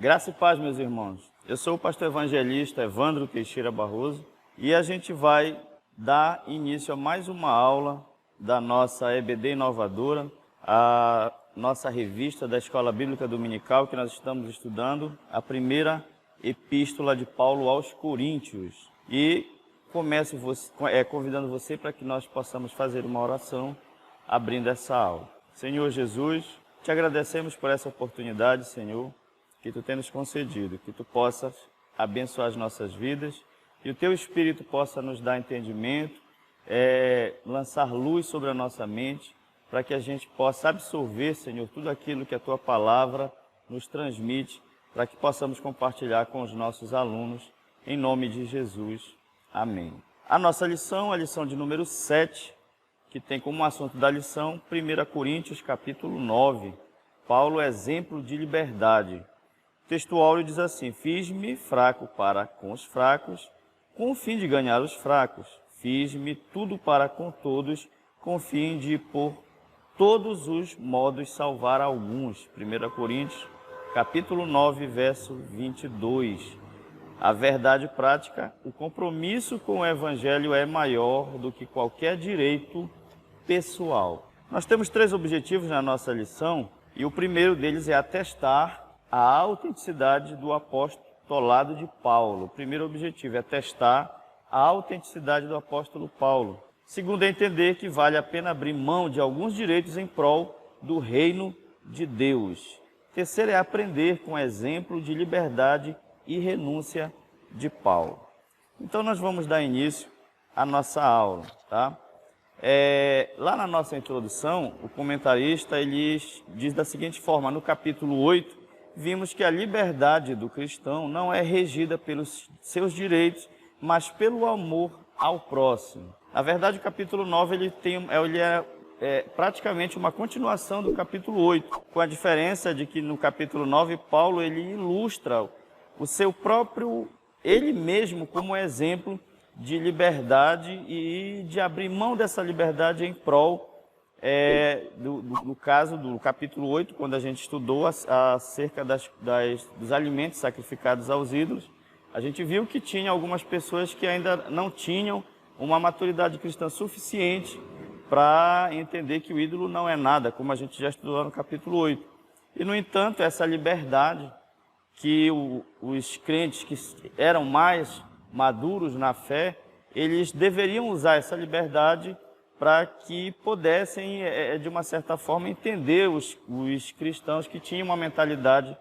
Graça e paz, meus irmãos. Eu sou o pastor evangelista Evandro Teixeira Barroso e a gente vai dar início a mais uma aula da nossa EBD Inovadora, a nossa revista da Escola Bíblica Dominical, que nós estamos estudando a primeira epístola de Paulo aos Coríntios. E começo convidando você para que nós possamos fazer uma oração abrindo essa aula. Senhor Jesus, te agradecemos por essa oportunidade, Senhor, que Tu tens nos concedido, que Tu possas abençoar as nossas vidas e o Teu Espírito possa nos dar entendimento, lançar luz sobre a nossa mente, para que a gente possa absorver, Senhor, tudo aquilo que a Tua Palavra nos transmite, para que possamos compartilhar com os nossos alunos, em nome de Jesus. Amém. A nossa lição, a lição de número 7, que tem como assunto da lição 1 Coríntios, capítulo 9, Paulo, exemplo de liberdade. O texto áureo diz assim: fiz-me fraco para com os fracos, com o fim de ganhar os fracos. Fiz-me tudo para com todos, com o fim de, por todos os modos, salvar alguns. 1 Coríntios, capítulo 9, verso 22. A verdade prática, o compromisso com o Evangelho é maior do que qualquer direito pessoal. Nós temos 3 objetivos na nossa lição, e o primeiro deles é atestar a autenticidade do apostolado de Paulo. O primeiro objetivo é atestar a autenticidade do apóstolo Paulo. Segundo é entender que vale a pena abrir mão de alguns direitos em prol do reino de Deus. Terceiro é aprender com o exemplo de liberdade e renúncia de Paulo. Então nós vamos dar início à nossa aula, tá? Lá na nossa introdução, o comentarista ele diz da seguinte forma: no capítulo 8, vimos que a liberdade do cristão não é regida pelos seus direitos, mas pelo amor ao próximo. Na verdade, o capítulo 9 ele é praticamente uma continuação do capítulo 8, com a diferença de que no capítulo 9, Paulo ele ilustra o seu próprio, ele mesmo como exemplo de liberdade e de abrir mão dessa liberdade em prol, no caso do capítulo 8, quando a gente estudou acerca dos alimentos sacrificados aos ídolos, a gente viu que tinha algumas pessoas que ainda não tinham uma maturidade cristã suficiente para entender que o ídolo não é nada, como a gente já estudou lá no capítulo 8. E, no entanto, essa liberdade que os crentes que eram mais maduros na fé, eles deveriam usar essa liberdade para que pudessem, de uma certa forma, entender os cristãos que tinham uma mentalidade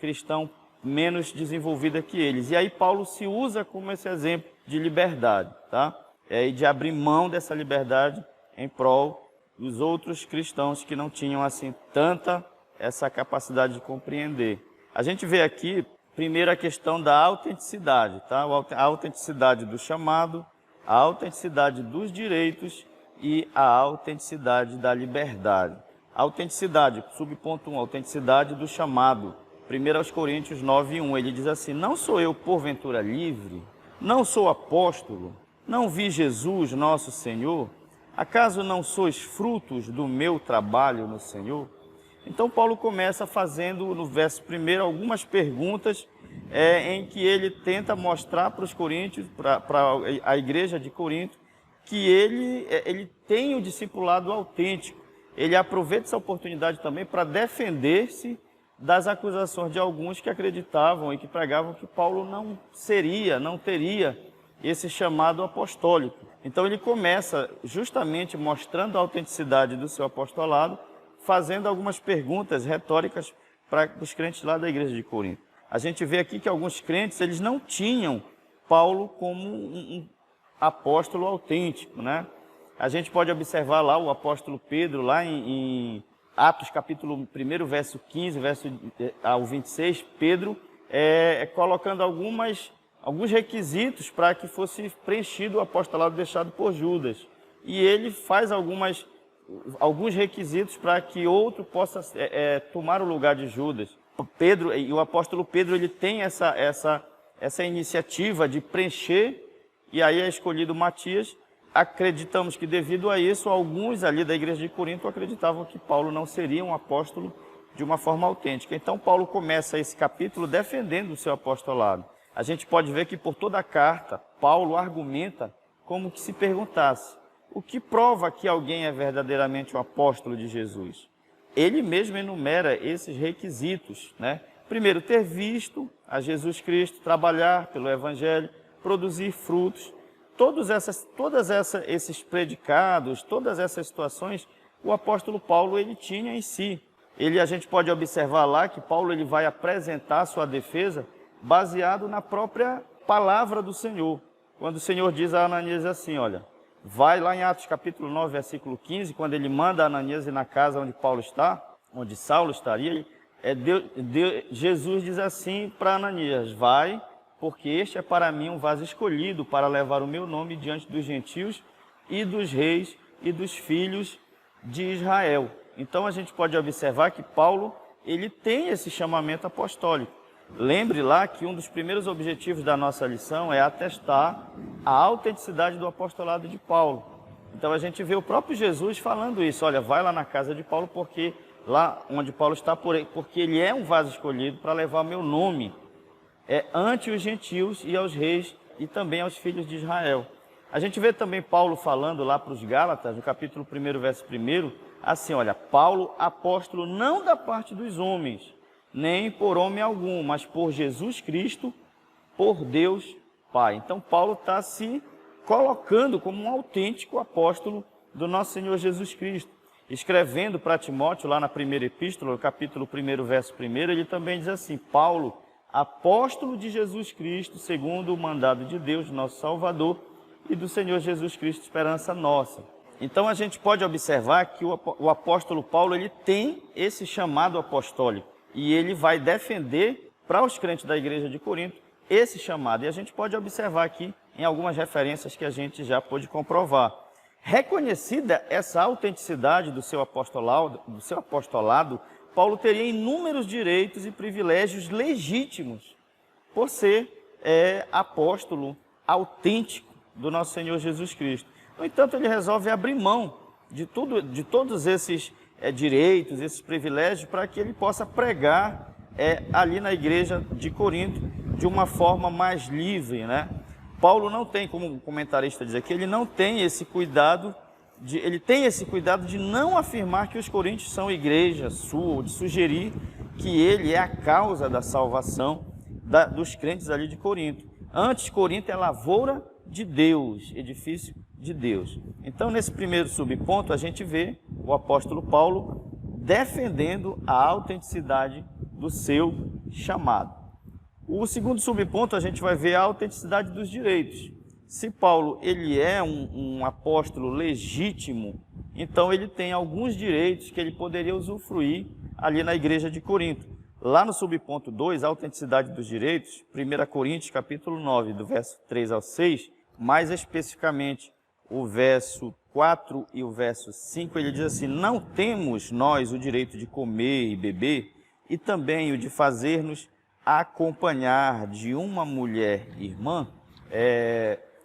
cristã menos desenvolvida que eles. E aí Paulo se usa como esse exemplo de liberdade, tá? E de abrir mão dessa liberdade em prol dos outros cristãos que não tinham assim tanta essa capacidade de compreender. A gente vê aqui, primeiro, a questão da autenticidade, tá? A autenticidade do chamado, a autenticidade dos direitos e a autenticidade da liberdade. A autenticidade, subponto 1, a autenticidade do chamado. 1 Coríntios 9, 1, ele diz assim: não sou eu porventura livre? Não sou apóstolo? Não vi Jesus nosso Senhor? Acaso não sois frutos do meu trabalho no Senhor? Então Paulo começa fazendo no verso 1 algumas perguntas em que ele tenta mostrar para os coríntios, para a igreja de Corinto, que ele tem o discipulado autêntico. Ele aproveita essa oportunidade também para defender-se das acusações de alguns que acreditavam e que pregavam que Paulo não teria esse chamado apostólico. Então ele começa justamente mostrando a autenticidade do seu apostolado, fazendo algumas perguntas retóricas para os crentes lá da igreja de Corinto. A gente vê aqui que alguns crentes eles não tinham Paulo como um apóstolo autêntico, né? A gente pode observar lá o apóstolo Pedro, lá em Atos capítulo 1, verso 15, verso ao 26, Pedro colocando alguns requisitos para que fosse preenchido o apostolado deixado por Judas. E ele faz alguns requisitos para que outro possa tomar o lugar de Judas. O apóstolo Pedro ele tem essa iniciativa de preencher, e aí é escolhido Matias. Acreditamos que devido a isso, alguns ali da igreja de Corinto acreditavam que Paulo não seria um apóstolo de uma forma autêntica. Então, Paulo começa esse capítulo defendendo o seu apostolado. A gente pode ver que por toda a carta, Paulo argumenta como que se perguntasse: o que prova que alguém é verdadeiramente um apóstolo de Jesus? Ele mesmo enumera esses requisitos, né? Primeiro, ter visto a Jesus Cristo, trabalhar pelo Evangelho, produzir frutos. Todos esses predicados, todas essas situações, o apóstolo Paulo ele tinha em si. A gente pode observar lá que Paulo ele vai apresentar sua defesa baseado na própria palavra do Senhor. Quando o Senhor diz a Ananias assim, olha, vai lá em Atos capítulo 9, versículo 15, quando ele manda Ananias ir na casa onde Paulo está, onde Saulo estaria, Jesus diz assim para Ananias: vai, porque este é para mim um vaso escolhido para levar o meu nome diante dos gentios e dos reis e dos filhos de Israel. Então a gente pode observar que Paulo ele tem esse chamamento apostólico. Lembre lá que um dos primeiros objetivos da nossa lição é atestar a autenticidade do apostolado de Paulo. Então a gente vê o próprio Jesus falando isso: olha, vai lá na casa de Paulo, porque lá onde Paulo está, porque ele é um vaso escolhido para levar o meu nome ante os gentios e aos reis e também aos filhos de Israel. A gente vê também Paulo falando lá para os Gálatas, no capítulo 1, verso 1, assim, olha, Paulo, apóstolo não da parte dos homens, nem por homem algum, mas por Jesus Cristo, por Deus Pai. Então Paulo está se colocando como um autêntico apóstolo do nosso Senhor Jesus Cristo. Escrevendo para Timóteo, lá na primeira epístola, no capítulo 1, verso 1, ele também diz assim: Paulo, apóstolo de Jesus Cristo, segundo o mandado de Deus, nosso Salvador, e do Senhor Jesus Cristo, esperança nossa. Então a gente pode observar que o apóstolo Paulo ele tem esse chamado apostólico e ele vai defender para os crentes da igreja de Corinto esse chamado. E a gente pode observar aqui em algumas referências que a gente já pôde comprovar. Reconhecida essa autenticidade do seu apostolado, Paulo teria inúmeros direitos e privilégios legítimos por ser apóstolo autêntico do nosso Senhor Jesus Cristo. No entanto, ele resolve abrir mão de todos esses direitos, esses privilégios, para que ele possa pregar ali na igreja de Corinto de uma forma mais livre, né? Paulo não tem, como o comentarista diz aqui, ele não tem esse cuidado, ele tem esse cuidado de não afirmar que os coríntios são igreja sua, ou de sugerir que ele é a causa da salvação dos crentes ali de Corinto. Antes, Corinto é lavoura de Deus, edifício de Deus. Então, nesse primeiro subponto, a gente vê o apóstolo Paulo defendendo a autenticidade do seu chamado. O segundo subponto, a gente vai ver a autenticidade dos direitos. Se Paulo ele é um apóstolo legítimo, então ele tem alguns direitos que ele poderia usufruir ali na igreja de Corinto. Lá no subponto 2, a autenticidade dos direitos, 1 Coríntios capítulo 9, do verso 3 ao 6, mais especificamente o verso 4 e o verso 5, ele diz assim: não temos nós o direito de comer e beber, e também o de fazer-nos acompanhar de uma mulher irmã,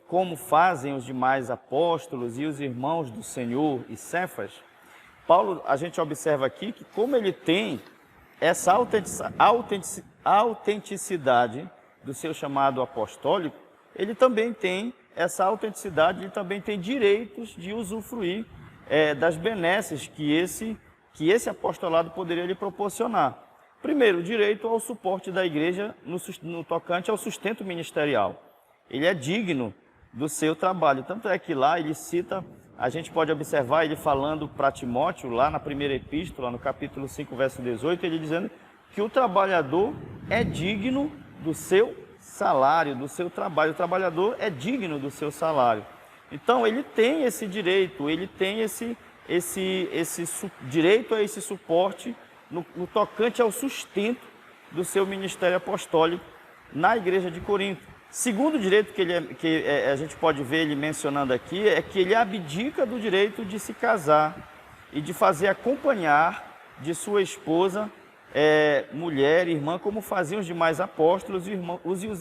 como fazem os demais apóstolos e os irmãos do Senhor e Cefas. Paulo, a gente observa aqui que como ele tem essa autenticidade do seu chamado apostólico, ele também tem essa autenticidade, ele também tem direitos de usufruir das benesses que esse apostolado poderia lhe proporcionar. Primeiro, o direito ao suporte da igreja no tocante ao sustento ministerial. Ele é digno do seu trabalho. Tanto é que lá ele cita, a gente pode observar ele falando para Timóteo, lá na primeira epístola, no capítulo 5, verso 18, ele dizendo que o trabalhador é digno do seu salário, do seu trabalho. O trabalhador é digno do seu salário. Então, ele tem esse direito, ele tem esse direito a esse suporte no tocante ao sustento do seu ministério apostólico na igreja de Corinto. Segundo direito que a gente pode ver ele mencionando aqui é que ele abdica do direito de se casar e de fazer acompanhar de sua esposa, mulher, irmã, como faziam os demais apóstolos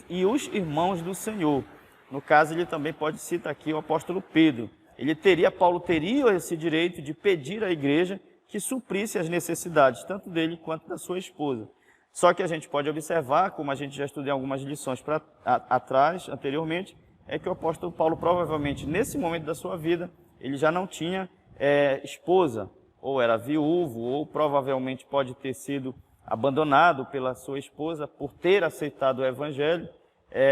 e os irmãos do Senhor. No caso, ele também pode citar aqui o apóstolo Pedro. Paulo teria esse direito de pedir à igreja que suprisse as necessidades, tanto dele quanto da sua esposa. Só que a gente pode observar, como a gente já estudou em algumas lições atrás, anteriormente, é que o apóstolo Paulo, provavelmente, nesse momento da sua vida, ele já não tinha esposa, ou era viúvo, ou provavelmente pode ter sido abandonado pela sua esposa por ter aceitado o evangelho.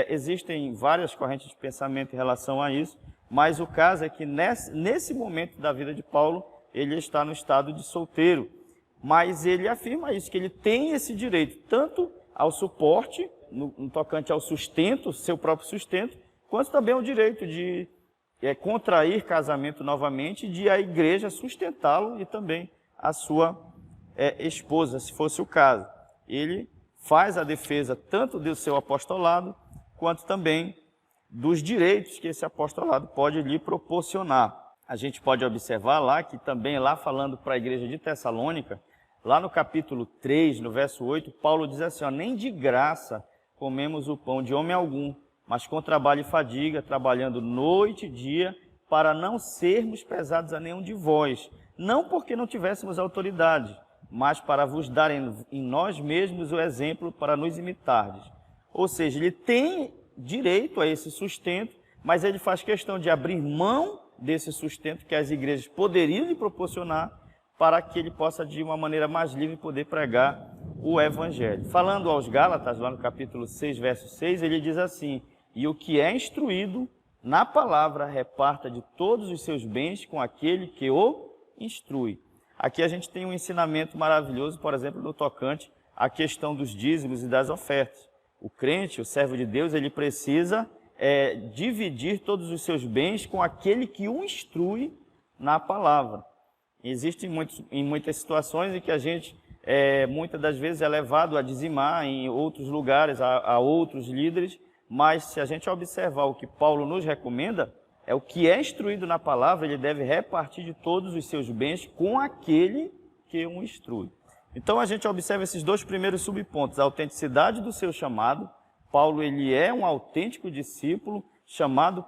Existem várias correntes de pensamento em relação a isso, mas o caso é que nesse momento da vida de Paulo, ele está no estado de solteiro. Mas ele afirma isso, que ele tem esse direito, tanto ao suporte, no tocante ao sustento, seu próprio sustento, quanto também ao direito de contrair casamento novamente, de a igreja sustentá-lo e também a sua esposa, se fosse o caso. Ele faz a defesa tanto do seu apostolado, quanto também dos direitos que esse apostolado pode lhe proporcionar. A gente pode observar lá que também, lá falando para a igreja de Tessalônica, lá no capítulo 3, no verso 8, Paulo diz assim, nem de graça comemos o pão de homem algum, mas com trabalho e fadiga, trabalhando noite e dia, para não sermos pesados a nenhum de vós, não porque não tivéssemos autoridade, mas para vos dar em nós mesmos o exemplo para nos imitardes. Ou seja, ele tem direito a esse sustento, mas ele faz questão de abrir mão desse sustento que as igrejas poderiam lhe proporcionar, para que ele possa, de uma maneira mais livre, poder pregar o Evangelho. Falando aos Gálatas, lá no capítulo 6, verso 6, ele diz assim, e o que é instruído na palavra, reparta de todos os seus bens com aquele que o instrui. Aqui a gente tem um ensinamento maravilhoso, por exemplo, no tocante à questão dos dízimos e das ofertas. O crente, o servo de Deus, ele precisa dividir todos os seus bens com aquele que o instrui na palavra. Existem muitas situações em que a gente, muitas das vezes, é levado a dizimar em outros lugares, a outros líderes, mas se a gente observar o que Paulo nos recomenda, é o que é instruído na palavra, ele deve repartir de todos os seus bens com aquele que o instrui. Então a gente observa esses dois primeiros subpontos, a autenticidade do seu chamado. Paulo, ele é um autêntico discípulo, chamado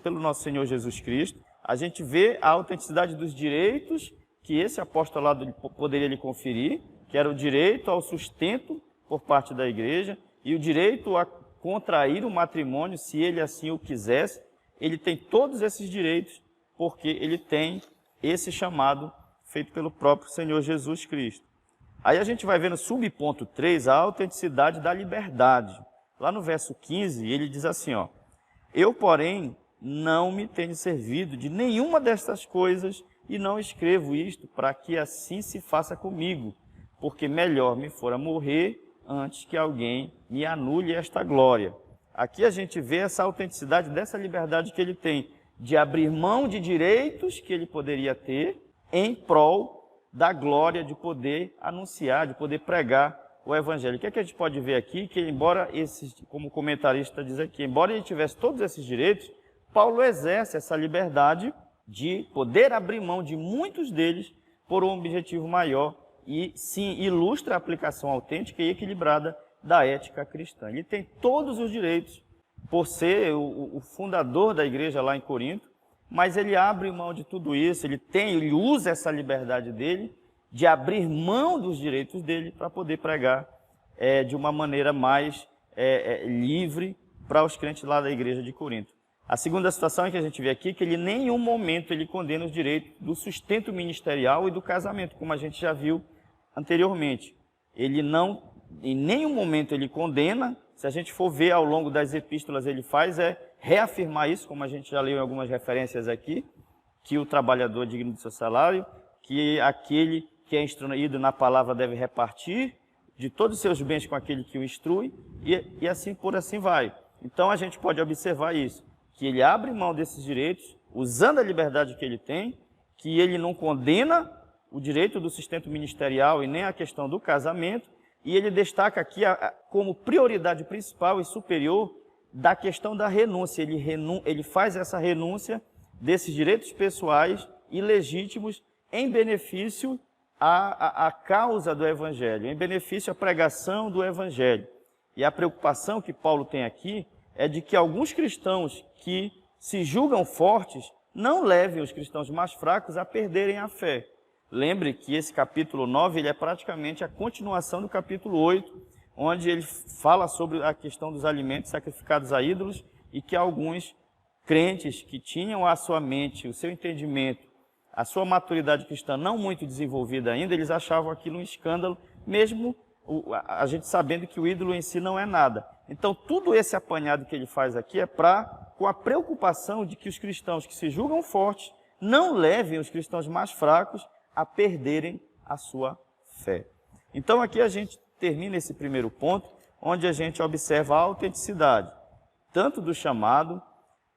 pelo nosso Senhor Jesus Cristo. A gente vê a autenticidade dos direitos que esse apostolado poderia lhe conferir, que era o direito ao sustento por parte da igreja e o direito a contrair o matrimônio, se ele assim o quisesse. Ele tem todos esses direitos, porque ele tem esse chamado feito pelo próprio Senhor Jesus Cristo. Aí a gente vai ver no subponto 3 a autenticidade da liberdade. Lá no verso 15, ele diz assim, eu, porém, não me tenho servido de nenhuma destas coisas e não escrevo isto para que assim se faça comigo, porque melhor me fora morrer antes que alguém me anule esta glória. Aqui a gente vê essa autenticidade dessa liberdade que ele tem, de abrir mão de direitos que ele poderia ter em prol da glória de poder anunciar, de poder pregar o Evangelho. O que é que a gente pode ver aqui? Que embora como o comentarista diz aqui, embora ele tivesse todos esses direitos, Paulo exerce essa liberdade de poder abrir mão de muitos deles por um objetivo maior e sim ilustra a aplicação autêntica e equilibrada da ética cristã. Ele tem todos os direitos por ser o fundador da igreja lá em Corinto, mas ele abre mão de tudo isso, ele usa essa liberdade dele de abrir mão dos direitos dele para poder pregar de uma maneira mais livre para os crentes lá da igreja de Corinto. A segunda situação é que a gente vê aqui que ele em nenhum momento ele condena os direitos do sustento ministerial e do casamento, como a gente já viu anteriormente. Ele não, em nenhum momento ele condena. Se a gente for ver ao longo das epístolas, ele faz reafirmar isso, como a gente já leu em algumas referências aqui, que o trabalhador é digno do seu salário, que aquele que é instruído na palavra deve repartir de todos os seus bens com aquele que o instrui, e assim por assim vai. Então a gente pode observar isso, que ele abre mão desses direitos, usando a liberdade que ele tem, que ele não condena o direito do sustento ministerial e nem a questão do casamento, e ele destaca aqui como prioridade principal e superior da questão da renúncia. Ele faz essa renúncia desses direitos pessoais e legítimos em benefício à causa do Evangelho, em benefício à pregação do Evangelho. E a preocupação que Paulo tem aqui é de que alguns cristãos que se julgam fortes não levem os cristãos mais fracos a perderem a fé. Lembre que esse capítulo 9 ele é praticamente a continuação do capítulo 8, onde ele fala sobre a questão dos alimentos sacrificados a ídolos e que alguns crentes que tinham a sua mente, o seu entendimento, a sua maturidade cristã não muito desenvolvida ainda, eles achavam aquilo um escândalo, mesmo a gente sabendo que o ídolo em si não é nada. Então, tudo esse apanhado que ele faz aqui é com a preocupação de que os cristãos que se julgam fortes não levem os cristãos mais fracos a perderem a sua fé. Então, aqui a gente termina esse primeiro ponto, onde a gente observa a autenticidade, tanto do chamado,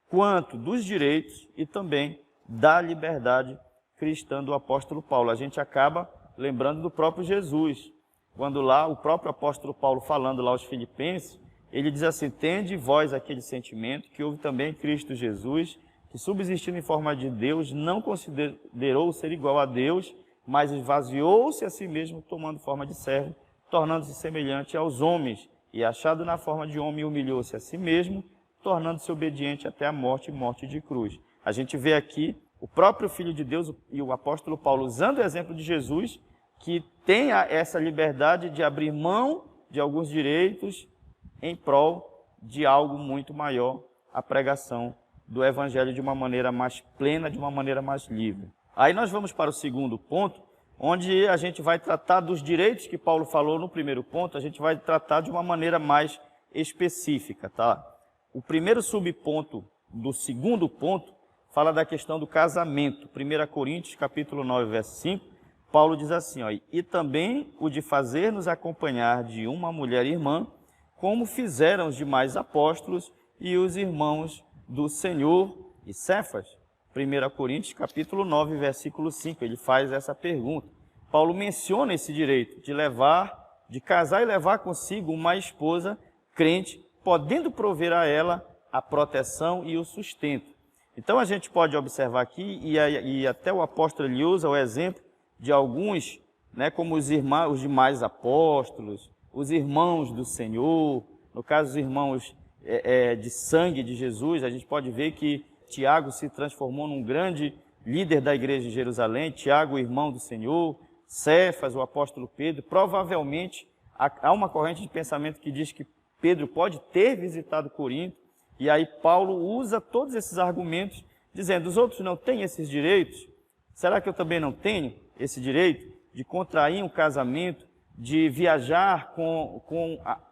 quanto dos direitos e também da liberdade cristã do apóstolo Paulo. A gente acaba lembrando do próprio Jesus, quando lá o próprio apóstolo Paulo, falando lá aos Filipenses, ele diz assim: tende vós aquele sentimento que houve também em Cristo Jesus, que subsistindo em forma de Deus, não considerou ser igual a Deus, mas esvaziou-se a si mesmo, tomando forma de servo, tornando-se semelhante aos homens, e achado na forma de homem, humilhou-se a si mesmo, tornando-se obediente até a morte e morte de cruz. A gente vê aqui o próprio Filho de Deus e o apóstolo Paulo usando o exemplo de Jesus, que tem essa liberdade de abrir mão de alguns direitos em prol de algo muito maior, a pregação do Evangelho de uma maneira mais plena, de uma maneira mais livre. Aí nós vamos para o segundo ponto, onde a gente vai tratar dos direitos que Paulo falou no primeiro ponto, a gente vai tratar de uma maneira mais específica, tá? O primeiro subponto do segundo ponto fala da questão do casamento. 1 Coríntios, capítulo 9, verso 5, Paulo diz assim, ó, e também o de fazer-nos acompanhar de uma mulher irmã, como fizeram os demais apóstolos e os irmãos do Senhor e Cefas. 1 Coríntios, capítulo 9, versículo 5, ele faz essa pergunta. Paulo menciona esse direito de casar e levar consigo uma esposa crente, podendo prover a ela a proteção e o sustento. Então a gente pode observar aqui, e até o apóstolo ele usa o exemplo de alguns, né, como os demais apóstolos, os irmãos do Senhor, no caso os irmãos de sangue de Jesus. A gente pode ver que Tiago se transformou num grande líder da igreja de Jerusalém, Tiago, o irmão do Senhor, Cefas, o apóstolo Pedro. Provavelmente há uma corrente de pensamento que diz que Pedro pode ter visitado Corinto, e aí Paulo usa todos esses argumentos, dizendo, os outros não têm esses direitos? Será que eu também não tenho esse direito de contrair um casamento, de viajar com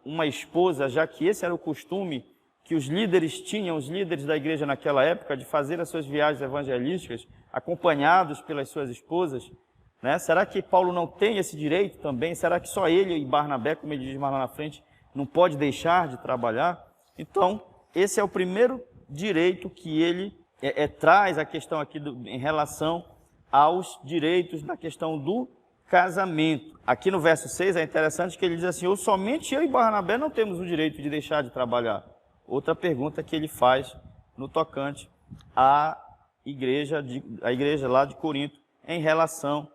uma esposa, já que esse era o costume que os líderes tinham, os líderes da igreja naquela época, de fazer as suas viagens evangelísticas acompanhados pelas suas esposas, né? Será que Paulo não tem esse direito também? Será que só ele e Barnabé, como ele diz mais lá na frente, não pode deixar de trabalhar? Então, esse é o primeiro direito que ele traz a questão aqui em relação aos direitos na questão do casamento. Aqui no verso 6 é interessante que ele diz assim, somente eu e Barnabé não temos o direito de deixar de trabalhar. Outra pergunta que ele faz no tocante à igreja lá de Corinto em relação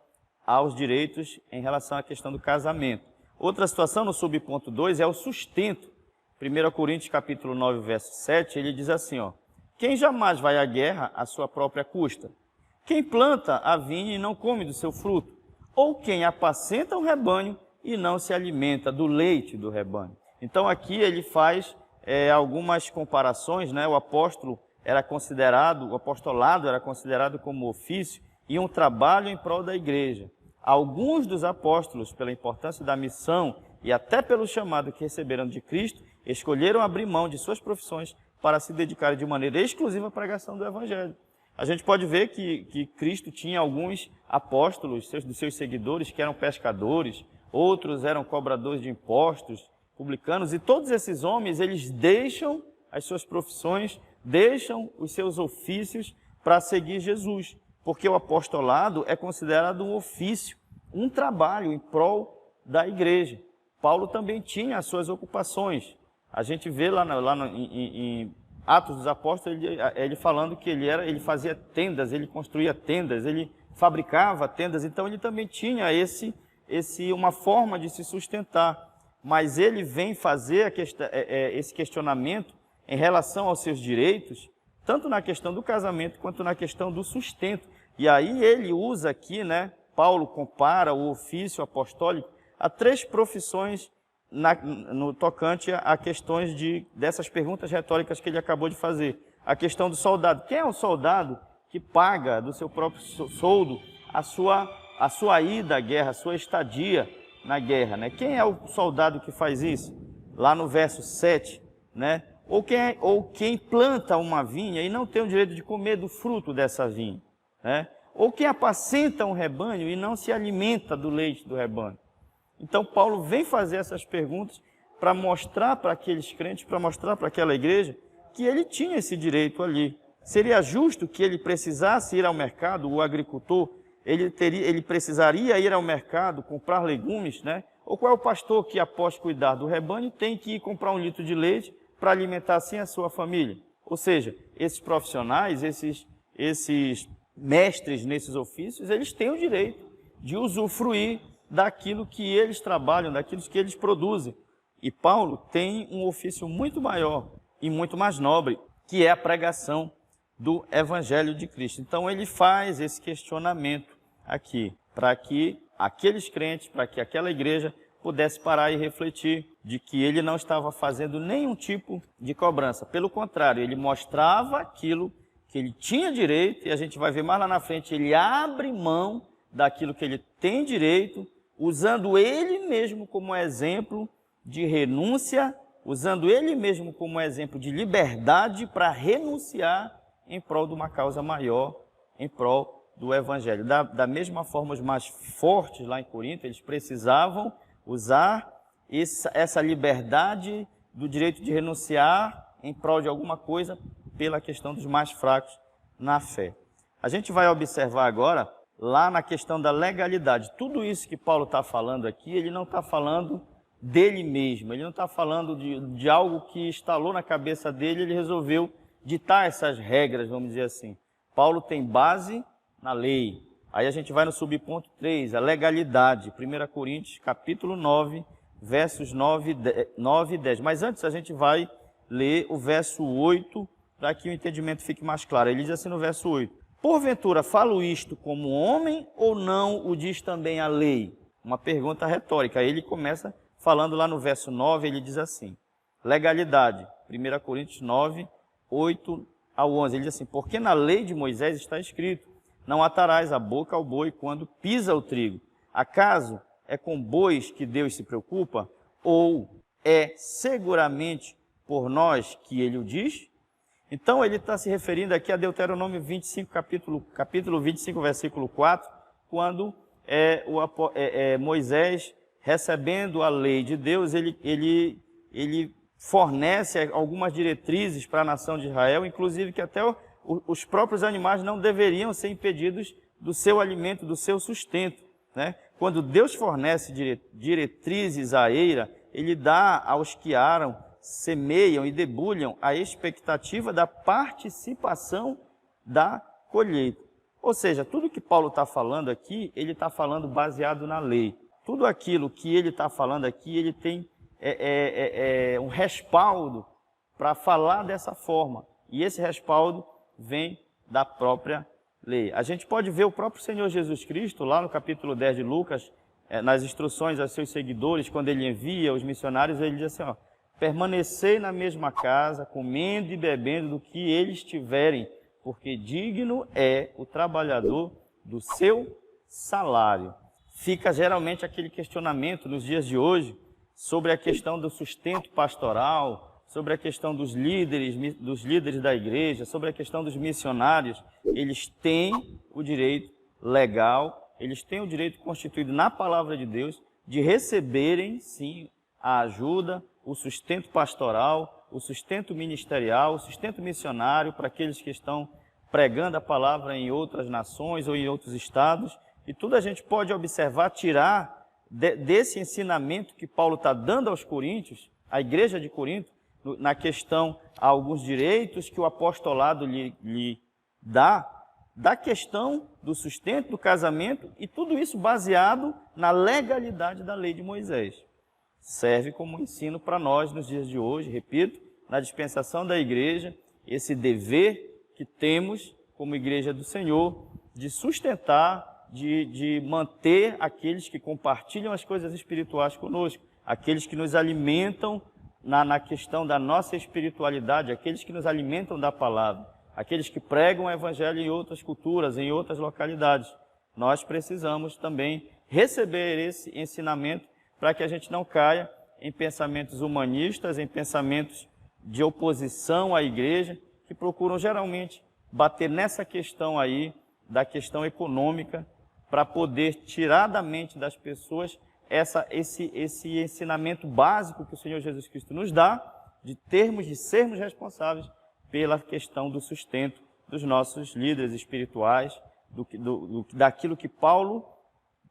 aos direitos, em relação à questão do casamento. Outra situação no subponto 2 é o sustento. 1 Coríntios capítulo 9, verso 7, ele diz assim, ó, quem jamais vai à guerra à sua própria custa? Quem planta a vinha e não come do seu fruto? Ou quem apacenta um rebanho e não se alimenta do leite do rebanho? Então aqui ele faz algumas comparações, né? O apostolado era considerado como ofício e um trabalho em prol da igreja. Alguns dos apóstolos, pela importância da missão e até pelo chamado que receberam de Cristo, escolheram abrir mão de suas profissões para se dedicarem de maneira exclusiva à pregação do Evangelho. A gente pode ver que Cristo tinha alguns apóstolos, dos seus seguidores, que eram pescadores, outros eram cobradores de impostos, publicanos, e todos esses homens, eles deixam as suas profissões, deixam os seus ofícios para seguir Jesus, porque o apostolado é considerado um ofício, um trabalho em prol da igreja. Paulo também tinha as suas ocupações. A gente vê em Atos dos Apóstolos, ele falando que ele fazia tendas, ele construía tendas, ele fabricava tendas, então ele também tinha uma forma de se sustentar. Mas ele vem fazer esse questionamento em relação aos seus direitos, tanto na questão do casamento quanto na questão do sustento. E aí ele usa aqui, né, Paulo compara o ofício apostólico a 3 profissões no tocante a questões dessas perguntas retóricas que ele acabou de fazer. A questão do soldado. Quem é o soldado que paga do seu próprio soldo a sua ida à guerra, a sua estadia na guerra, né? Quem é o soldado que faz isso? Lá no verso 7, né? Ou quem planta uma vinha e não tem o direito de comer do fruto dessa vinha, né? Ou quem apacenta um rebanho e não se alimenta do leite do rebanho. Então Paulo vem fazer essas perguntas para mostrar para aqueles crentes, para mostrar para aquela igreja que ele tinha esse direito ali. Seria justo que ele precisasse ir ao mercado, o agricultor, ele precisaria ir ao mercado comprar legumes, né? Ou qual é o pastor que, após cuidar do rebanho, tem que ir comprar 1 litro de leite para alimentar assim a sua família? Ou seja, esses profissionais, esses mestres nesses ofícios, eles têm o direito de usufruir daquilo que eles trabalham, daquilo que eles produzem. E Paulo tem um ofício muito maior e muito mais nobre, que é a pregação do Evangelho de Cristo. Então ele faz esse questionamento aqui, para que aqueles crentes, para que aquela igreja pudesse parar e refletir de que ele não estava fazendo nenhum tipo de cobrança. Pelo contrário, ele mostrava aquilo que ele tinha direito, e a gente vai ver mais lá na frente, ele abre mão daquilo que ele tem direito, usando ele mesmo como exemplo de renúncia, usando ele mesmo como exemplo de liberdade para renunciar em prol de uma causa maior, em prol do Evangelho. Da mesma forma, os mais fortes lá em Corinto, eles precisavam usar essa liberdade do direito de renunciar em prol de alguma coisa pela questão dos mais fracos na fé. A gente vai observar agora, lá na questão da legalidade. Tudo isso que Paulo está falando aqui, ele não está falando dele mesmo, ele não está falando de algo que instalou na cabeça dele, ele resolveu ditar essas regras, vamos dizer assim. Paulo tem base na lei. Aí a gente vai no subponto 3, a legalidade, 1 Coríntios, capítulo 9, versos 9 e 10. Mas antes a gente vai ler o verso 8, para que o entendimento fique mais claro. Ele diz assim no verso 8, porventura falo isto como homem ou não o diz também a lei? Uma pergunta retórica. Aí ele começa falando lá no verso 9, ele diz assim, legalidade, 1 Coríntios 9, 8 ao 11. Ele diz assim, porque na lei de Moisés está escrito, não atarás a boca ao boi quando pisa o trigo. Acaso é com bois que Deus se preocupa? Ou é seguramente por nós que ele o diz? Então ele está se referindo aqui a Deuteronômio 25, capítulo 25, versículo 4, quando Moisés, recebendo a lei de Deus, ele fornece algumas diretrizes para a nação de Israel, inclusive que até os próprios animais não deveriam ser impedidos do seu alimento, do seu sustento, né? Quando Deus fornece diretrizes à eira, ele dá aos que aram, semeiam e debulham a expectativa da participação da colheita. Ou seja, tudo que Paulo está falando aqui, ele está falando baseado na lei. Tudo aquilo que ele está falando aqui, ele tem um respaldo para falar dessa forma. E esse respaldo vem da própria lei. A gente pode ver o próprio Senhor Jesus Cristo, lá no capítulo 10 de Lucas, nas instruções aos seus seguidores, quando ele envia os missionários, ele diz assim, permanecei na mesma casa, comendo e bebendo do que eles tiverem, porque digno é o trabalhador do seu salário. Fica geralmente aquele questionamento nos dias de hoje sobre a questão do sustento pastoral, sobre a questão dos líderes da igreja, sobre a questão dos missionários. Eles têm o direito legal, eles têm o direito constituído na palavra de Deus de receberem, sim, a ajuda, o sustento pastoral, o sustento ministerial, o sustento missionário para aqueles que estão pregando a palavra em outras nações ou em outros estados. E tudo a gente pode observar, tirar desse ensinamento que Paulo está dando aos coríntios, à igreja de Corinto, na questão a alguns direitos que o apostolado lhe dá, da questão do sustento, do casamento, e tudo isso baseado na legalidade da lei de Moisés. Serve como ensino para nós nos dias de hoje, repito, na dispensação da igreja, esse dever que temos como igreja do Senhor de sustentar, de manter aqueles que compartilham as coisas espirituais conosco, aqueles que nos alimentam na questão da nossa espiritualidade, aqueles que nos alimentam da palavra, aqueles que pregam o evangelho em outras culturas, em outras localidades. Nós precisamos também receber esse ensinamento para que a gente não caia em pensamentos humanistas, em pensamentos de oposição à igreja, que procuram geralmente bater nessa questão aí, da questão econômica, para poder tirar da mente das pessoas esse ensinamento básico que o Senhor Jesus Cristo nos dá, de sermos responsáveis pela questão do sustento dos nossos líderes espirituais, daquilo que Paulo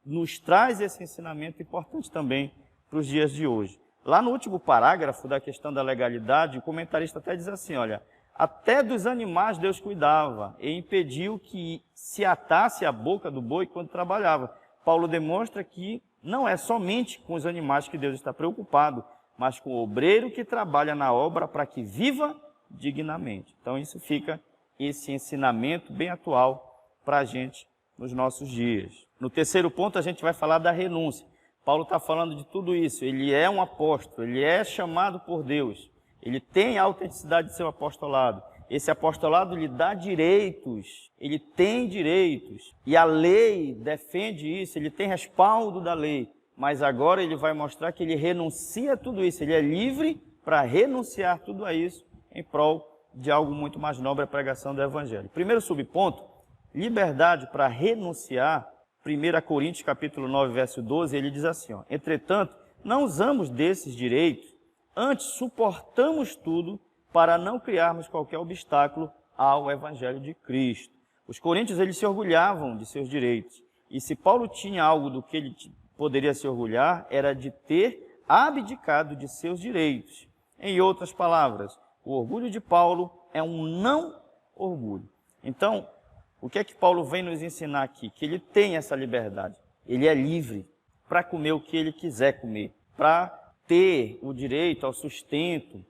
nos traz esse ensinamento importante também para os dias de hoje. Lá no último parágrafo da questão da legalidade, o comentarista até diz assim, olha, até dos animais Deus cuidava e impediu que se atasse a boca do boi quando trabalhava. Paulo demonstra que não é somente com os animais que Deus está preocupado, mas com o obreiro que trabalha na obra para que viva dignamente. Então isso fica esse ensinamento bem atual para a gente nos nossos dias. No terceiro ponto a gente vai falar da renúncia. Paulo está falando de tudo isso, ele é um apóstolo, ele é chamado por Deus, ele tem a autenticidade de seu apostolado. Esse apostolado lhe dá direitos, ele tem direitos, e a lei defende isso, ele tem respaldo da lei, mas agora ele vai mostrar que ele renuncia a tudo isso, ele é livre para renunciar tudo a isso em prol de algo muito mais nobre, a pregação do Evangelho. Primeiro subponto, liberdade para renunciar. 1 Coríntios capítulo 9, verso 12, ele diz assim, ó, entretanto, não usamos desses direitos, antes suportamos tudo para não criarmos qualquer obstáculo ao Evangelho de Cristo. Os coríntios, eles se orgulhavam de seus direitos, e se Paulo tinha algo do que ele poderia se orgulhar, era de ter abdicado de seus direitos. Em outras palavras, o orgulho de Paulo é um não orgulho. Então, o que é que Paulo vem nos ensinar aqui? Que ele tem essa liberdade. Ele é livre para comer o que ele quiser comer, para ter o direito ao sustento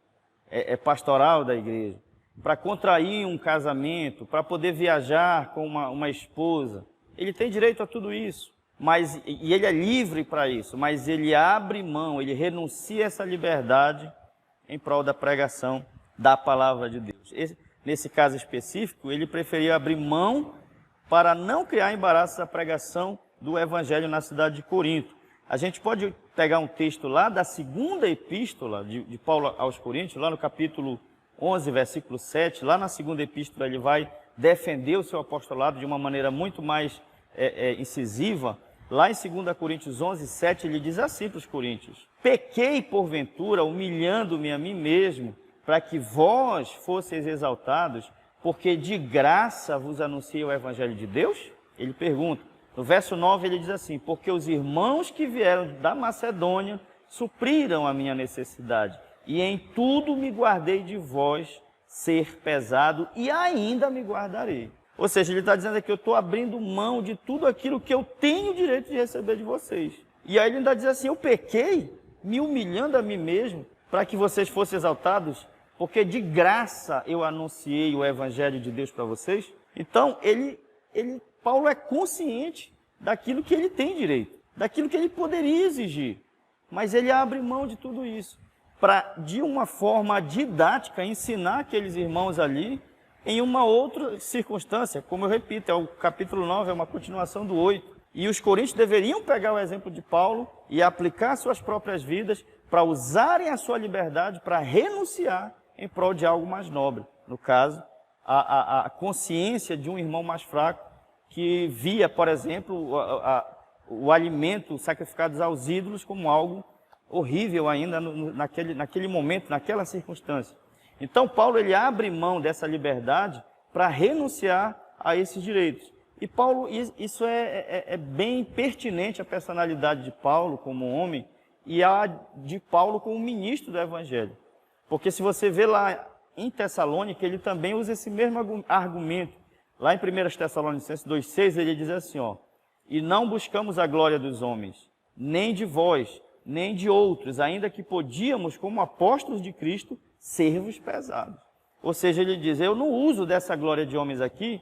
pastoral da igreja, para contrair um casamento, para poder viajar com uma esposa. Ele tem direito a tudo isso, e ele é livre para isso, mas ele abre mão, ele renuncia a essa liberdade em prol da pregação da palavra de Deus. Nesse caso específico, ele preferia abrir mão para não criar embaraços à pregação do Evangelho na cidade de Corinto. A gente pode pegar um texto lá da segunda epístola de Paulo aos Coríntios, lá no capítulo 11, versículo 7, lá na segunda epístola ele vai defender o seu apostolado de uma maneira muito mais incisiva. Lá em 2 Coríntios 11, 7, ele diz assim para os coríntios, pequei porventura, humilhando-me a mim mesmo, para que vós fosseis exaltados, porque de graça vos anunciei o Evangelho de Deus? Ele pergunta. No verso 9 ele diz assim, porque os irmãos que vieram da Macedônia supriram a minha necessidade, e em tudo me guardei de vós ser pesado, e ainda me guardarei. Ou seja, ele está dizendo aqui, eu estou abrindo mão de tudo aquilo que eu tenho direito de receber de vocês. E aí ele ainda diz assim, eu pequei, me humilhando a mim mesmo, para que vocês fossem exaltados, porque de graça eu anunciei o Evangelho de Deus para vocês. Então, Paulo é consciente daquilo que ele tem direito, daquilo que ele poderia exigir, mas ele abre mão de tudo isso, para, de uma forma didática, ensinar aqueles irmãos ali em uma outra circunstância. Como eu repito, o capítulo 9 é uma continuação do 8, e os coríntios deveriam pegar o exemplo de Paulo e aplicar suas próprias vidas para usarem a sua liberdade para renunciar em prol de algo mais nobre. No caso, a consciência de um irmão mais fraco que via, por exemplo, o alimento sacrificado aos ídolos como algo horrível ainda naquele momento, naquela circunstância. Então, Paulo ele abre mão dessa liberdade para renunciar a esses direitos. E Paulo, isso é bem pertinente à personalidade de Paulo como homem e a de Paulo como ministro do Evangelho. Porque se você vê lá em Tessalônica, ele também usa esse mesmo argumento. Lá em 1 Tessalonicenses 2,6, ele diz assim, ó, e não buscamos a glória dos homens, nem de vós, nem de outros, ainda que podíamos, como apóstolos de Cristo, ser-vos pesados. Ou seja, ele diz, eu não uso dessa glória de homens aqui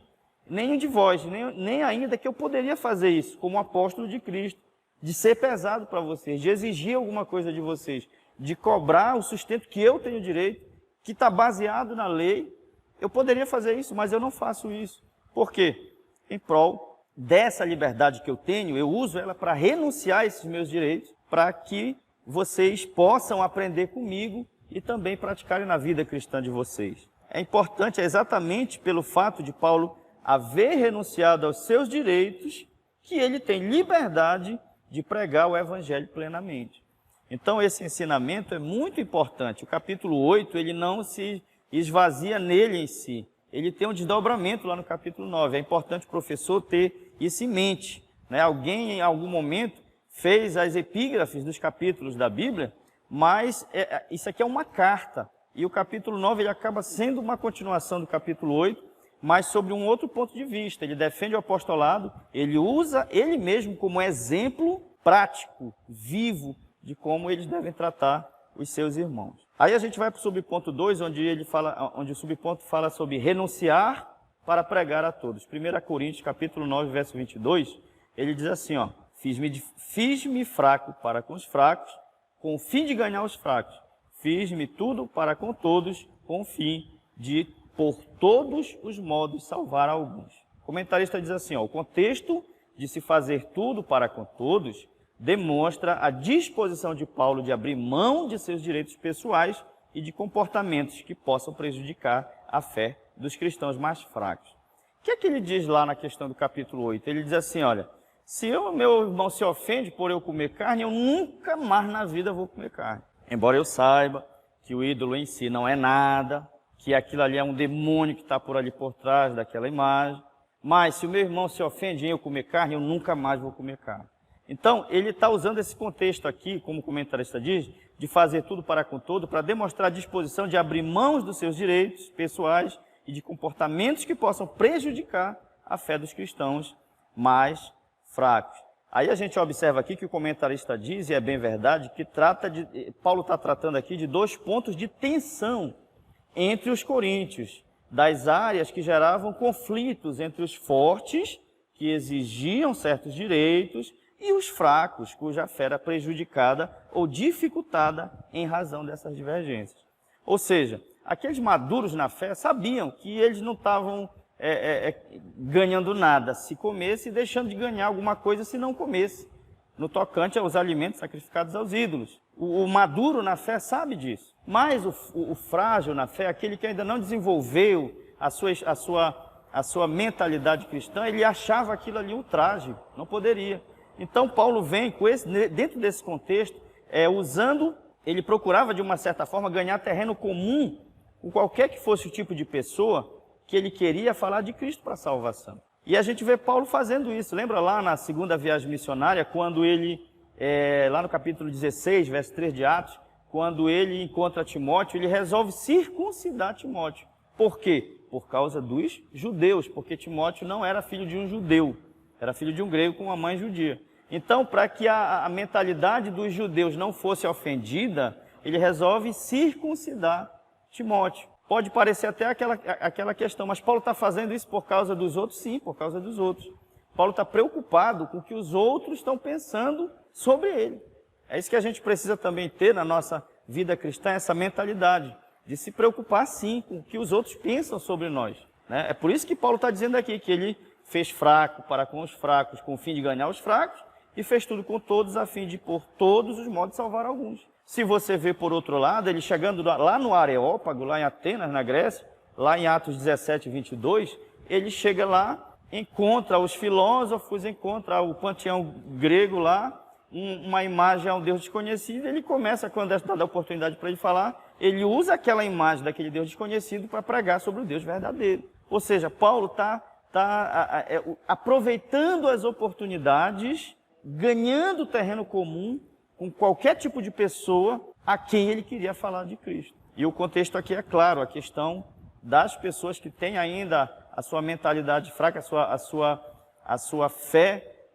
nenhum de vós, nem ainda que eu poderia fazer isso, como apóstolo de Cristo, de ser pesado para vocês, de exigir alguma coisa de vocês, de cobrar o sustento que eu tenho direito, que está baseado na lei. Eu poderia fazer isso, mas eu não faço isso. Por quê? Em prol dessa liberdade que eu tenho, eu uso ela para renunciar a esses meus direitos, para que vocês possam aprender comigo e também praticarem na vida cristã de vocês. É importante, é exatamente pelo fato de Paulo haver renunciado aos seus direitos, que ele tem liberdade de pregar o evangelho plenamente. Então esse ensinamento é muito importante. O capítulo 8, ele não se esvazia nele em si. Ele tem um desdobramento lá no capítulo 9. É importante o professor ter isso em mente, né? Alguém, em algum momento, fez as epígrafes dos capítulos da Bíblia, mas isso aqui é uma carta. E o capítulo 9 ele acaba sendo uma continuação do capítulo 8, mas sobre um outro ponto de vista. Ele defende o apostolado, ele usa ele mesmo como exemplo prático, vivo, de como eles devem tratar os seus irmãos. Aí a gente vai para o subponto 2, onde o subponto fala sobre renunciar para pregar a todos. 1 Coríntios, capítulo 9, verso 22, ele diz assim, ó, fiz-me fraco para com os fracos, com o fim de ganhar os fracos. Fiz-me tudo para com todos, com o fim de, por todos os modos, salvar alguns. O comentarista diz assim, ó, o contexto de se fazer tudo para com todos demonstra a disposição de Paulo de abrir mão de seus direitos pessoais e de comportamentos que possam prejudicar a fé dos cristãos mais fracos. O que é que ele diz lá na questão do capítulo 8? Ele diz assim, olha, se meu irmão se ofende por eu comer carne, eu nunca mais na vida vou comer carne. Embora eu saiba que o ídolo em si não é nada, que aquilo ali é um demônio que está por ali por trás daquela imagem, mas se o meu irmão se ofende em eu comer carne, eu nunca mais vou comer carne. Então, ele está usando esse contexto aqui, como o comentarista diz, de fazer tudo para com todo, para demonstrar a disposição de abrir mãos dos seus direitos pessoais e de comportamentos que possam prejudicar a fé dos cristãos mais fracos. Aí a gente observa aqui que o comentarista diz, e é bem verdade, que Paulo está tratando aqui de dois pontos de tensão entre os coríntios, das áreas que geravam conflitos entre os fortes, que exigiam certos direitos, e os fracos, cuja fé era prejudicada ou dificultada em razão dessas divergências. Ou seja, aqueles maduros na fé sabiam que eles não estavam ganhando nada se comesse e deixando de ganhar alguma coisa se não comesse, no tocante aos alimentos sacrificados aos ídolos. O maduro na fé sabe disso, mas o frágil na fé, aquele que ainda não desenvolveu a sua mentalidade cristã, ele achava aquilo ali um traje, não poderia. Então Paulo vem dentro desse contexto, ele procurava de uma certa forma ganhar terreno comum com qualquer que fosse o tipo de pessoa que ele queria falar de Cristo para a salvação. E a gente vê Paulo fazendo isso. Lembra lá na segunda viagem missionária, quando ele, lá no capítulo 16, verso 3 de Atos, quando ele encontra Timóteo, ele resolve circuncidar Timóteo. Por quê? Por causa dos judeus, porque Timóteo não era filho de um judeu, era filho de um grego com uma mãe judia. Então, para que a mentalidade dos judeus não fosse ofendida, ele resolve circuncidar Timóteo. Pode parecer até aquela questão, mas Paulo está fazendo isso por causa dos outros? Sim, por causa dos outros. Paulo está preocupado com o que os outros estão pensando sobre ele. É isso que a gente precisa também ter na nossa vida cristã, essa mentalidade de se preocupar, sim, com o que os outros pensam sobre nós, né? É por isso que Paulo está dizendo aqui que ele fez fraco para com os fracos, com o fim de ganhar os fracos, e fez tudo com todos, a fim de, por todos os modos, salvar alguns. Se você vê, por outro lado, ele chegando lá no Areópago, lá em Atenas, na Grécia, lá em Atos 17, 22, ele chega lá, encontra os filósofos, encontra o panteão grego lá, uma imagem a um Deus desconhecido, ele começa, quando é dada a oportunidade para ele falar, ele usa aquela imagem daquele Deus desconhecido para pregar sobre o Deus verdadeiro. Ou seja, Paulo está aproveitando as oportunidades, ganhando terreno comum com qualquer tipo de pessoa a quem ele queria falar de Cristo. E o contexto aqui é claro, a questão das pessoas que têm ainda a sua mentalidade fraca, a sua fé,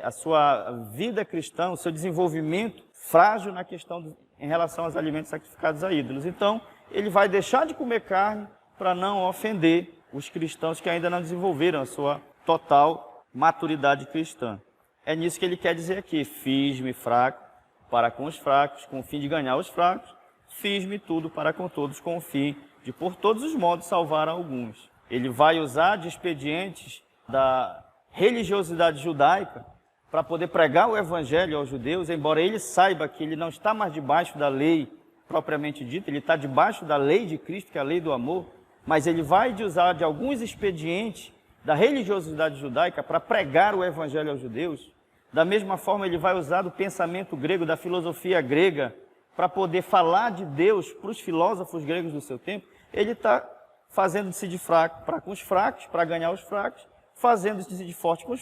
a sua vida cristã, o seu desenvolvimento frágil na questão em relação aos alimentos sacrificados a ídolos. Então, ele vai deixar de comer carne para não ofender os cristãos que ainda não desenvolveram a sua total maturidade cristã. É nisso que ele quer dizer aqui: fiz-me fraco para com os fracos, com o fim de ganhar os fracos, fiz-me tudo para com todos, com o fim de por todos os modos salvar alguns. Ele vai usar de expedientes da religiosidade judaica para poder pregar o evangelho aos judeus, embora ele saiba que ele não está mais debaixo da lei propriamente dita, ele está debaixo da lei de Cristo, que é a lei do amor, mas ele vai usar de alguns expedientes da religiosidade judaica para pregar o evangelho aos judeus. Da mesma forma, ele vai usar do pensamento grego, da filosofia grega, para poder falar de Deus para os filósofos gregos do seu tempo. Ele está fazendo-se de fraco para com os fracos, para ganhar os fracos, fazendo-se de forte com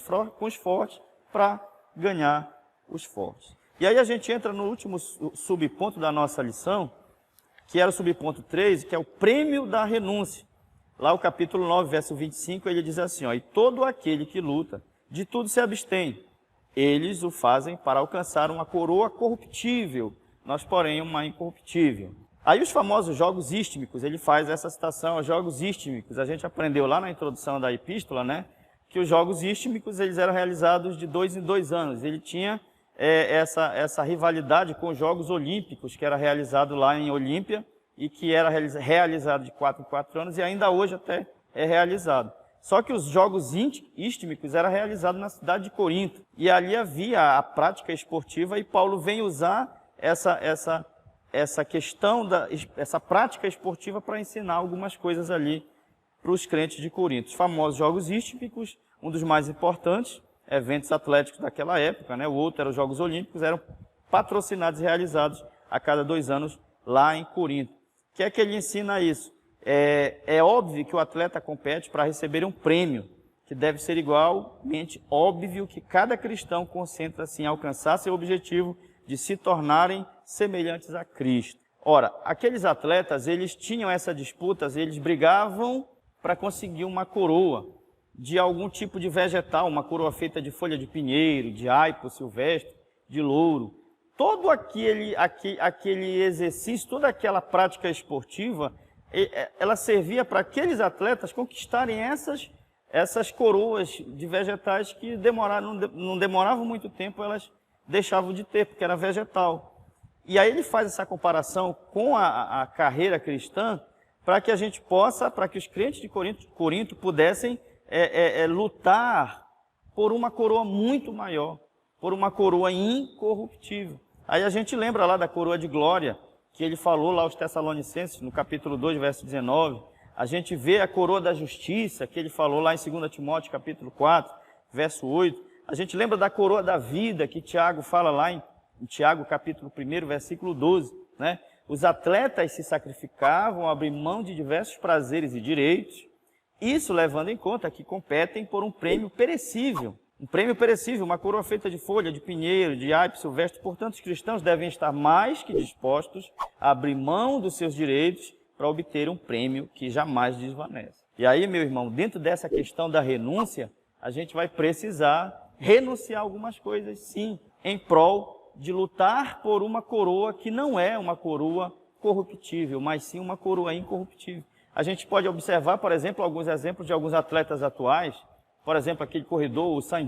os fortes, para ganhar os fortes. E aí a gente entra no último subponto da nossa lição, que era o subponto 3, que é o prêmio da renúncia. Lá o capítulo 9, verso 25, ele diz assim, ó: e todo aquele que luta, de tudo se abstém. Eles o fazem para alcançar uma coroa corruptível, nós, porém, uma incorruptível. Aí os famosos jogos ístmicos, ele faz essa citação aos jogos ístmicos. A gente aprendeu lá na introdução da epístola, né, que os jogos ístmicos eles eram realizados de 2 em 2 anos. Ele tinha essa rivalidade com os Jogos Olímpicos, que era realizado lá em Olímpia, e que era realizado de 4 em 4 anos, e ainda hoje até é realizado. Só que os jogos ístmicos eram realizados na cidade de Corinto, e ali havia a prática esportiva, e Paulo vem usar essa questão, essa prática esportiva para ensinar algumas coisas ali para os crentes de Corinto. Os famosos jogos ístmicos, um dos mais importantes, eventos atléticos daquela época, né? O outro era os Jogos Olímpicos, eram patrocinados e realizados a cada 2 anos lá em Corinto. O que é que ele ensina isso? É óbvio que o atleta compete para receber um prêmio, que deve ser igualmente óbvio que cada cristão concentra-se em alcançar seu objetivo de se tornarem semelhantes a Cristo. Ora, aqueles atletas, eles tinham essa disputa, eles brigavam para conseguir uma coroa de algum tipo de vegetal, uma coroa feita de folha de pinheiro, de aipo silvestre, de louro. Todo aquele exercício, toda aquela prática esportiva, ela servia para aqueles atletas conquistarem essas coroas de vegetais que não demoravam muito tempo, elas deixavam de ter, porque era vegetal. E aí ele faz essa comparação com a carreira cristã, para que a gente possa, para que os crentes de Corinto pudessem lutar por uma coroa muito maior, por uma coroa incorruptível. Aí a gente lembra lá da coroa de glória, que ele falou lá aos Tessalonicenses, no capítulo 2, verso 19. A gente vê a coroa da justiça, que ele falou lá em 2 Timóteo, capítulo 4, verso 8. A gente lembra da coroa da vida, que Tiago fala lá em Tiago, capítulo 1, versículo 12, né? Os atletas se sacrificavam, abriam mão de diversos prazeres e direitos, isso levando em conta que competem por um prêmio perecível. Um prêmio perecível, uma coroa feita de folha, de pinheiro, de aipo silvestre. Portanto, os cristãos devem estar mais que dispostos a abrir mão dos seus direitos para obter um prêmio que jamais desvanece. E aí, meu irmão, dentro dessa questão da renúncia, a gente vai precisar renunciar a algumas coisas, sim, em prol de lutar por uma coroa que não é uma coroa corruptível, mas sim uma coroa incorruptível. A gente pode observar, por exemplo, alguns exemplos de alguns atletas atuais. Por exemplo, aquele corredor, o Usain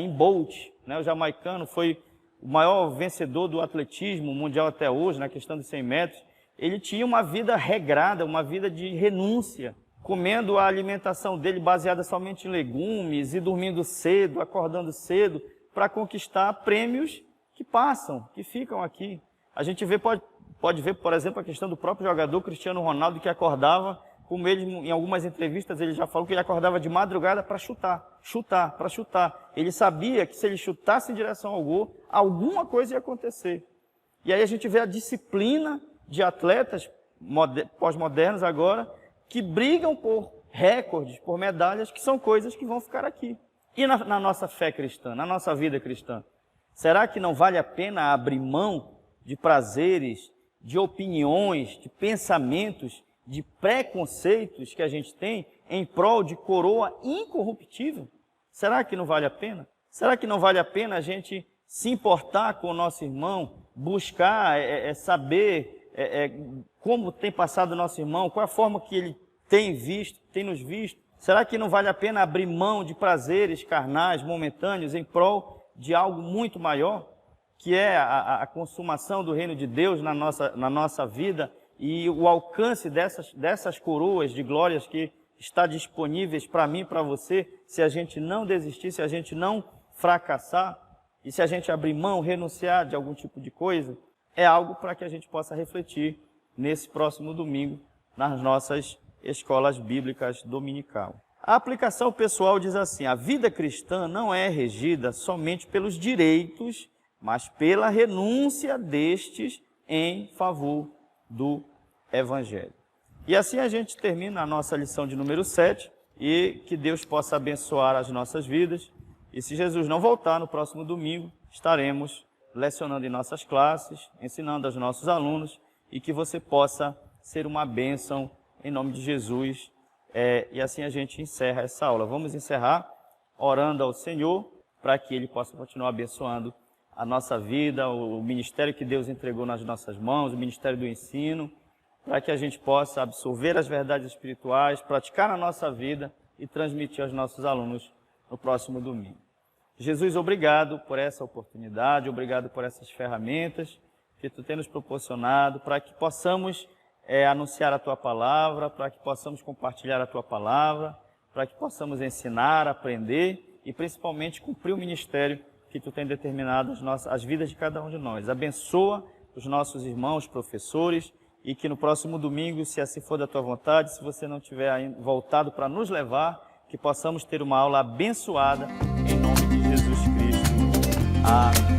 Bolt, né, o jamaicano, foi o maior vencedor do atletismo mundial até hoje, na questão dos 100 metros. Ele tinha uma vida regrada, uma vida de renúncia, comendo a alimentação dele baseada somente em legumes e dormindo cedo, acordando cedo, para conquistar prêmios que passam, que ficam aqui. A gente pode ver, por exemplo, a questão do próprio jogador Cristiano Ronaldo, que acordava, como ele, em algumas entrevistas, ele já falou que ele acordava de madrugada para chutar. Ele sabia que se ele chutasse em direção ao gol, alguma coisa ia acontecer. E aí a gente vê a disciplina de atletas pós-modernos agora, que brigam por recordes, por medalhas, que são coisas que vão ficar aqui. E na nossa fé cristã, na nossa vida cristã? Será que não vale a pena abrir mão de prazeres, de opiniões, de pensamentos, de preconceitos que a gente tem em prol de coroa incorruptível? Será que não vale a pena? Será que não vale a pena a gente se importar com o nosso irmão, buscar saber como tem passado o nosso irmão, qual a forma que ele tem nos visto? Será que não vale a pena abrir mão de prazeres carnais, momentâneos, em prol de algo muito maior, que é a consumação do reino de Deus na nossa vida e o alcance dessas coroas de glórias que está disponíveis para mim e para você, se a gente não desistir, se a gente não fracassar, e se a gente abrir mão, renunciar de algum tipo de coisa, é algo para que a gente possa refletir nesse próximo domingo nas nossas escolas bíblicas dominical. A aplicação pessoal diz assim: a vida cristã não é regida somente pelos direitos, mas pela renúncia destes em favor do Evangelho. E assim a gente termina a nossa lição de número 7, e que Deus possa abençoar as nossas vidas. E se Jesus não voltar no próximo domingo, estaremos lecionando em nossas classes, ensinando aos nossos alunos, e que você possa ser uma bênção em nome de Jesus. E assim a gente encerra essa aula. Vamos encerrar orando ao Senhor para que Ele possa continuar abençoando a nossa vida, o ministério que Deus entregou nas nossas mãos, o ministério do ensino, para que a gente possa absorver as verdades espirituais, praticar na nossa vida e transmitir aos nossos alunos no próximo domingo. Jesus, obrigado por essa oportunidade, obrigado por essas ferramentas que Tu tem nos proporcionado, para que possamos anunciar a Tua palavra, para que possamos compartilhar a Tua palavra, para que possamos ensinar, aprender e principalmente cumprir o ministério que Tu tem determinado as vidas de cada um de nós. Abençoa os nossos irmãos, professores, e que no próximo domingo, se assim for da Tua vontade, se você não tiver voltado para nos levar, que possamos ter uma aula abençoada em nome de Jesus Cristo. Amém.